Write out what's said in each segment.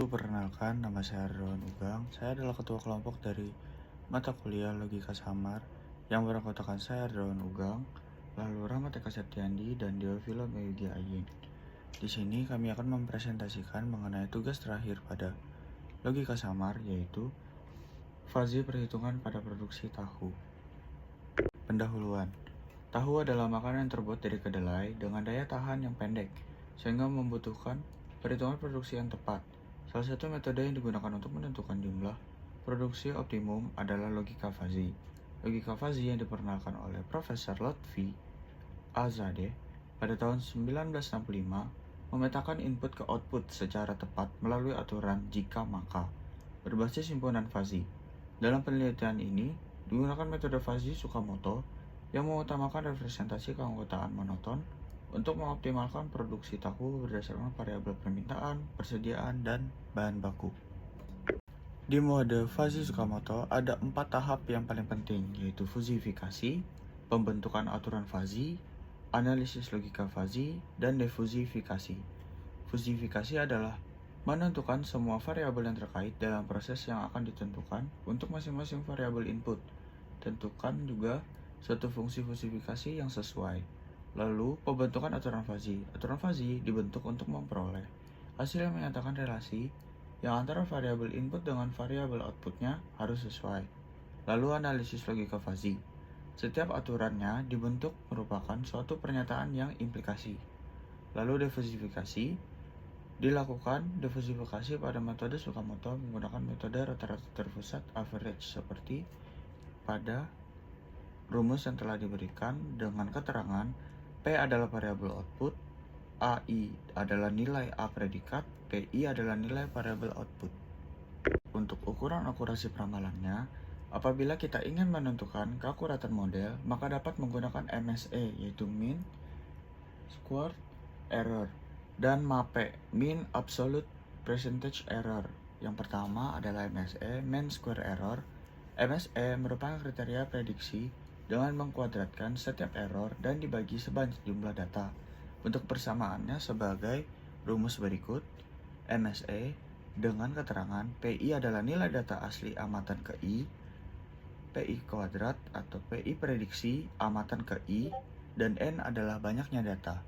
Perkenalkan, nama saya Ron Ugang. Saya adalah ketua kelompok dari mata kuliah Logika Samar yang beranggotakan saya Ron Ugang, lalu Rahmat Eka Septiandi dan Deovilo Meyugi Ayin. Di sini kami akan mempresentasikan mengenai tugas terakhir pada Logika Samar, yaitu fase perhitungan pada produksi tahu. Pendahuluan. Tahu adalah makanan yang terbuat dari kedelai dengan daya tahan yang pendek, sehingga membutuhkan perhitungan produksi yang tepat. Salah satu metode yang digunakan untuk menentukan jumlah produksi optimum adalah logika fazi. Logika fazi yang diperkenalkan oleh Profesor Lotfi Azadeh pada tahun 1965 memetakan input ke output secara tepat melalui aturan jika maka berbasis himpunan fazi. Dalam penelitian ini digunakan metode fazi Tsukamoto yang mengutamakan representasi keanggotaan monoton untuk mengoptimalkan produksi tahu berdasarkan variabel permintaan, persediaan, dan bahan baku. Di mode fazi Tsukamoto ada 4 tahap yang paling penting, yaitu fusifikasi, pembentukan aturan fazi, analisis logika fazi, dan defusifikasi. Fusifikasi adalah menentukan semua variabel yang terkait dalam proses yang akan ditentukan untuk masing-masing variabel input. Tentukan juga suatu fungsi fusifikasi yang sesuai. Lalu, pembentukan aturan fazi. Aturan fazi dibentuk untuk memperoleh hasil yang menyatakan relasi yang antara variabel input dengan variabel outputnya harus sesuai. Lalu, analisis logika fazi. Setiap aturannya dibentuk merupakan suatu pernyataan yang implikasi. Lalu, defusifikasi. Dilakukan defusifikasi pada metode Tsukamoto menggunakan metode rata-rata terpusat average seperti pada rumus yang telah diberikan dengan keterangan P adalah variabel output, AI adalah nilai A predikat, PI adalah nilai variabel output. Untuk ukuran akurasi peramalannya, apabila kita ingin menentukan keakuratan model, maka dapat menggunakan MSE, yaitu mean squared error, dan MAPE, mean absolute percentage error. Yang pertama adalah MSE, mean square error. MSE merupakan kriteria prediksi dengan mengkuadratkan setiap error dan dibagi sebanyak jumlah data. Untuk persamaannya sebagai rumus berikut. MSE dengan keterangan PI adalah nilai data asli amatan ke I, PI kuadrat atau PI prediksi amatan ke I, dan N adalah banyaknya data.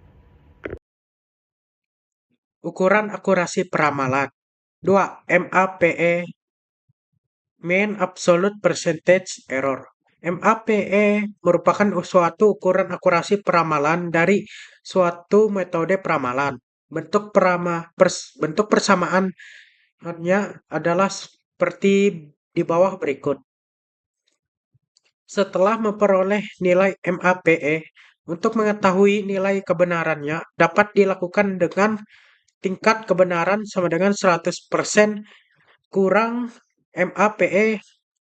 Ukuran akurasi peramalan. 2. MAPE, Mean Absolute Percentage Error. MAPE merupakan suatu ukuran akurasi peramalan dari suatu metode peramalan. Bentuk persamaannya adalah seperti di bawah berikut. Setelah memperoleh nilai MAPE, untuk mengetahui nilai kebenarannya dapat dilakukan dengan tingkat kebenaran sama dengan 100% kurang MAPE.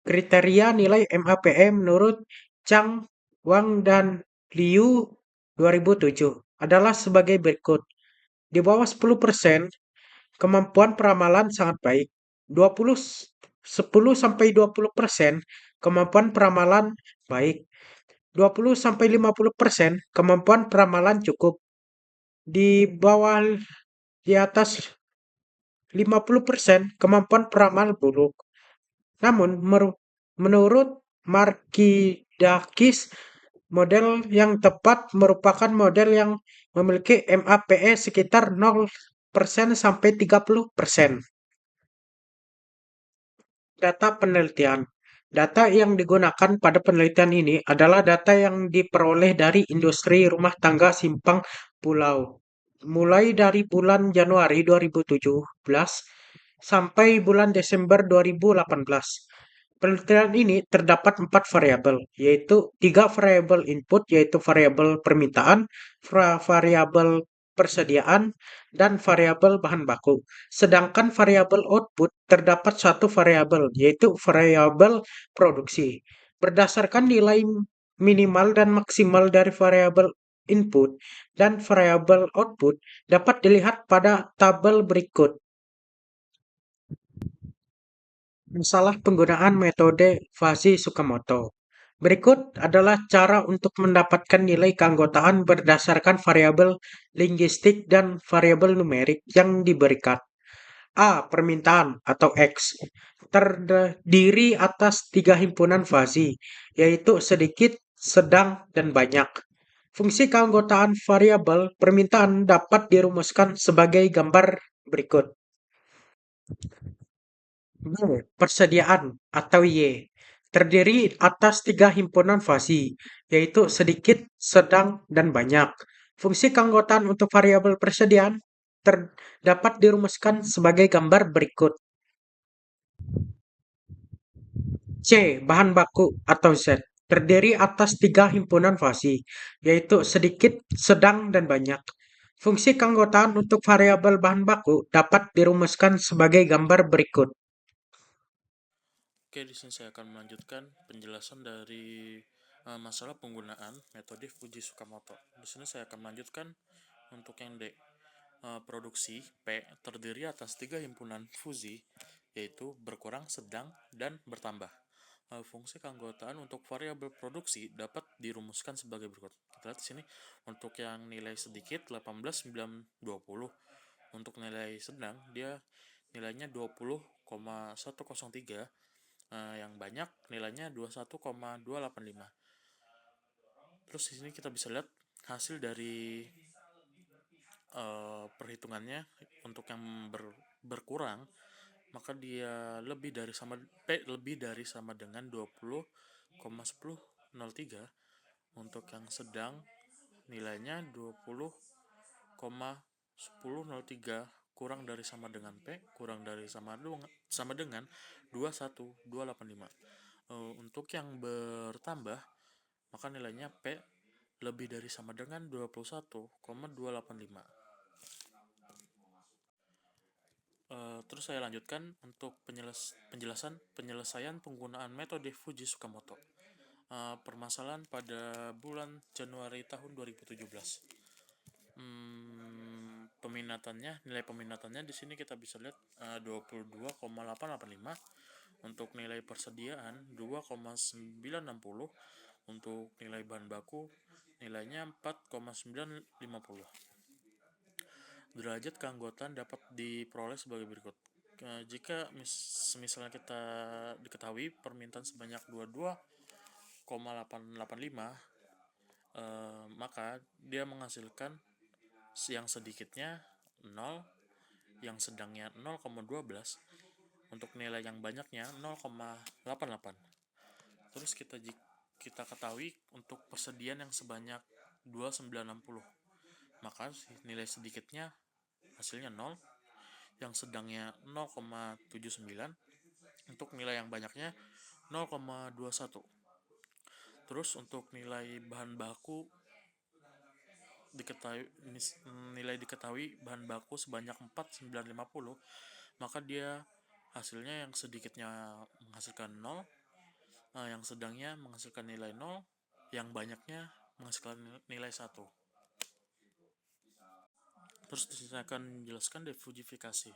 Kriteria nilai MAPE menurut Chang, Wang, dan Liu 2007 adalah sebagai berikut. Di bawah 10%, kemampuan peramalan sangat baik. 10-20%, kemampuan peramalan baik. 20-50%, kemampuan peramalan cukup. Di atas 50%, kemampuan peramal buruk. Namun, menurut Markidakis, model yang tepat merupakan model yang memiliki MAPE sekitar 0% sampai 30%. Data penelitian. Data yang digunakan pada penelitian ini adalah data yang diperoleh dari industri rumah tangga Simpang Pulau, mulai dari bulan Januari 2017 sampai bulan Desember 2018. Penelitian ini terdapat 4 variabel, yaitu 3 variabel input, yaitu variabel permintaan, variabel persediaan, dan variabel bahan baku. Sedangkan variabel output terdapat 1 variabel, yaitu variabel produksi. Berdasarkan nilai minimal dan maksimal dari variabel input dan variabel output dapat dilihat pada tabel berikut. Masalah penggunaan metode fasi Tsukamoto. Berikut adalah cara untuk mendapatkan nilai keanggotaan berdasarkan variabel linguistik dan variabel numerik yang diberikan. A. Permintaan atau X terdiri atas tiga himpunan fasi, yaitu sedikit, sedang, dan banyak. Fungsi keanggotaan variabel permintaan dapat dirumuskan sebagai gambar berikut. B. Persediaan atau Y terdiri atas tiga himpunan fasi, yaitu sedikit, sedang, dan banyak. Fungsi keanggotaan untuk variabel persediaan dapat dirumuskan sebagai gambar berikut. C. Bahan baku atau Z terdiri atas tiga himpunan fasi, yaitu sedikit, sedang, dan banyak. Fungsi keanggotaan untuk variabel bahan baku dapat dirumuskan sebagai gambar berikut. Oke, di sini saya akan melanjutkan penjelasan dari masalah penggunaan metode Fuji Tsukamoto. Di sini saya akan melanjutkan untuk yang D. Produksi P terdiri atas tiga himpunan Fuji, yaitu berkurang, sedang, dan bertambah. Fungsi keanggotaan untuk variabel produksi dapat dirumuskan sebagai berikut. Kita lihat di sini untuk yang nilai sedikit 18, 9, 20. Untuk nilai sedang dia nilainya 20,103. Yang banyak nilainya 21,285. Terus di sini kita bisa lihat hasil dari perhitungannya untuk yang berkurang, maka dia lebih dari sama P lebih dari sama dengan 20,1003. Untuk yang sedang nilainya 20,1003 kurang dari sama dengan P kurang dari sama dengan 21285. Untuk yang bertambah, maka nilainya P lebih dari sama dengan 21,285. Terus saya lanjutkan untuk penyelesaian penggunaan metode Fuji Tsukamoto. Permasalahan pada bulan Januari tahun 2017. Nilai peminatannya di sini kita bisa lihat 22,885. Untuk nilai persediaan 2,960. Untuk nilai bahan baku nilainya 4,950. Derajat keanggotaan dapat diperoleh sebagai berikut. Jika misalnya kita diketahui permintaan sebanyak 22,885, maka dia menghasilkan yang sedikitnya 0, yang sedangnya 0,12, untuk nilai yang banyaknya 0,88. Terus kita ketahui untuk persediaan yang sebanyak 2960, maka nilai sedikitnya hasilnya 0, yang sedangnya 0,79, untuk nilai yang banyaknya 0,21. Terus untuk nilai bahan baku diketahui bahan baku sebanyak 4950, maka dia hasilnya yang sedikitnya menghasilkan 0, yang sedangnya menghasilkan nilai 0, yang banyaknya menghasilkan nilai 1. Terus saya akan menjelaskan defujifikasi.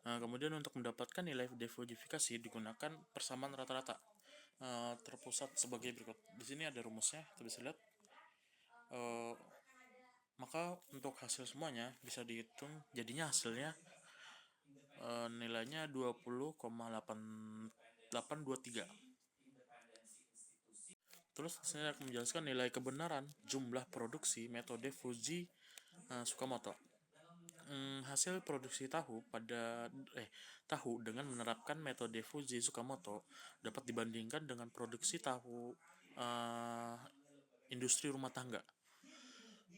Kemudian untuk mendapatkan nilai defujifikasi digunakan persamaan rata-rata terpusat sebagai berikut. Di sini ada rumusnya, kita bisa lihat. Maka untuk hasil semuanya bisa dihitung, jadinya hasilnya nilainya 20,8823. Terus saya akan menjelaskan nilai kebenaran jumlah produksi metode Fuji Tsukamoto. Hasil produksi tahu dengan menerapkan metode Fuji Tsukamoto dapat dibandingkan dengan produksi tahu industri rumah tangga.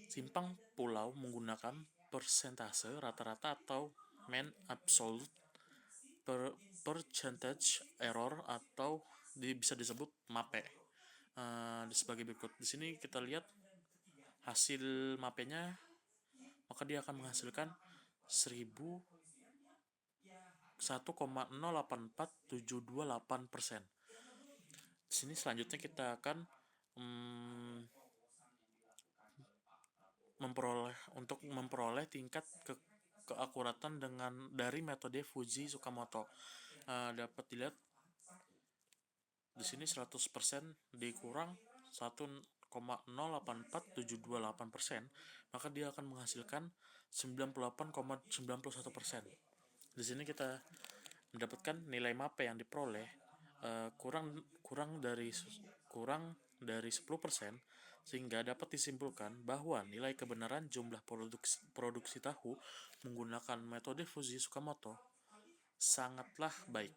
Simpang pulau menggunakan persentase rata-rata atau mean absolute percentage error atau bisa disebut MAPE. Sebagai berikut. Di sini kita lihat hasil MAPE-nya, maka dia akan menghasilkan 1,084728%. Di sini selanjutnya kita akan memperoleh tingkat keakuratan dari metode Fuji Tsukamoto. Dapat dilihat di sini 100% dikurang 1,084728%, maka dia akan menghasilkan 98,91%. Di sini kita mendapatkan nilai MAPE yang diperoleh kurang dari 10%, sehingga dapat disimpulkan bahwa nilai kebenaran jumlah produksi tahu menggunakan metode Fuji Tsukamoto sangatlah baik.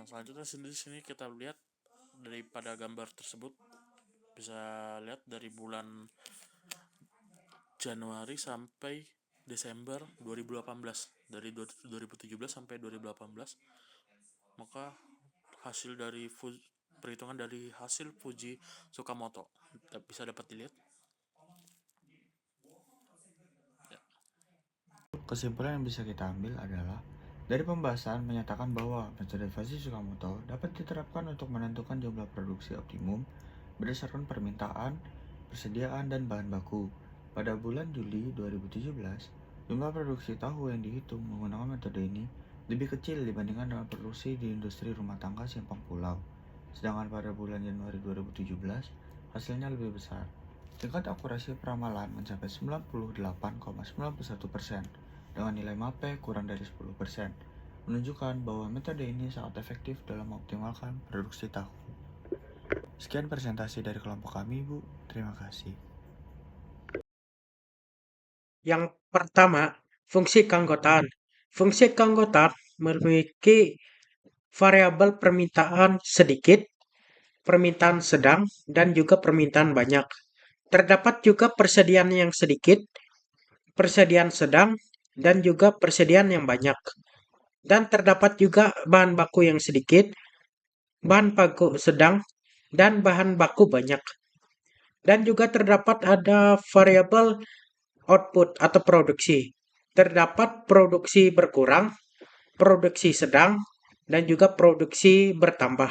Selanjutnya di sini kita lihat daripada gambar tersebut, bisa lihat dari bulan Januari sampai Desember 2018, dari 2017 sampai 2018, maka hasil dari perhitungan dari hasil Fuji Tsukamoto bisa dapat dilihat. Kesimpulan yang bisa kita ambil adalah dari pembahasan menyatakan bahwa metode Fuji Tsukamoto dapat diterapkan untuk menentukan jumlah produksi optimum berdasarkan permintaan, persediaan, dan bahan baku. Pada bulan Juli 2017, jumlah produksi tahu yang dihitung menggunakan metode ini lebih kecil dibandingkan dengan produksi di industri rumah tangga Simpang Pulau. Sedangkan pada bulan Januari 2017, hasilnya lebih besar. Tingkat akurasi peramalan mencapai 98,91% dengan nilai MAPE kurang dari 10%, menunjukkan bahwa metode ini sangat efektif dalam mengoptimalkan produksi tahu. Sekian presentasi dari kelompok kami, Bu. Terima kasih. Yang pertama, fungsi keanggotaan. Fungsi keanggotaan memiliki variabel permintaan sedikit, permintaan sedang, dan juga permintaan banyak. Terdapat juga persediaan yang sedikit, persediaan sedang, dan juga persediaan yang banyak. Dan terdapat juga bahan baku yang sedikit, bahan baku sedang, dan bahan baku banyak. Dan juga terdapat ada variabel output atau produksi. Terdapat produksi berkurang, produksi sedang, dan juga produksi bertambah.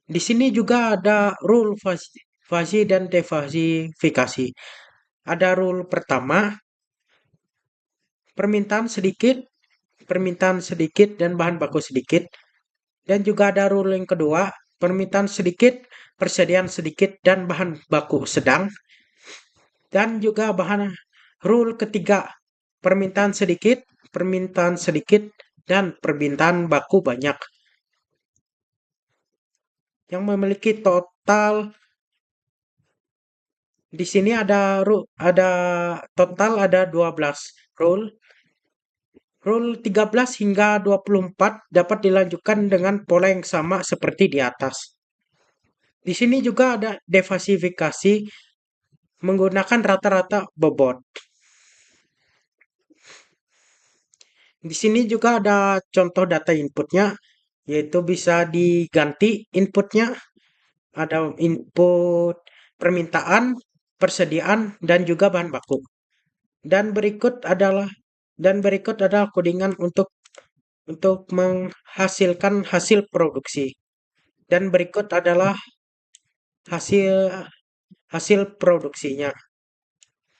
Di sini juga ada rule fasi dan defasifikasi. Ada rule pertama, permintaan sedikit dan bahan baku sedikit. Dan juga ada rule yang kedua, permintaan sedikit, persediaan sedikit, dan bahan baku sedang. Dan juga rule ketiga, permintaan sedikit, dan permintaan baku banyak. Yang memiliki total di sini ada total ada 12 rule. Rule 13 hingga 24 dapat dilanjutkan dengan pola yang sama seperti di atas. Di sini juga ada defasifikasi menggunakan rata-rata bobot. Di sini juga ada contoh data inputnya, yaitu bisa diganti inputnya. Ada input permintaan, persediaan, dan juga bahan baku. Dan berikut adalah codingan untuk menghasilkan hasil produksi. Dan berikut adalah hasil produksinya.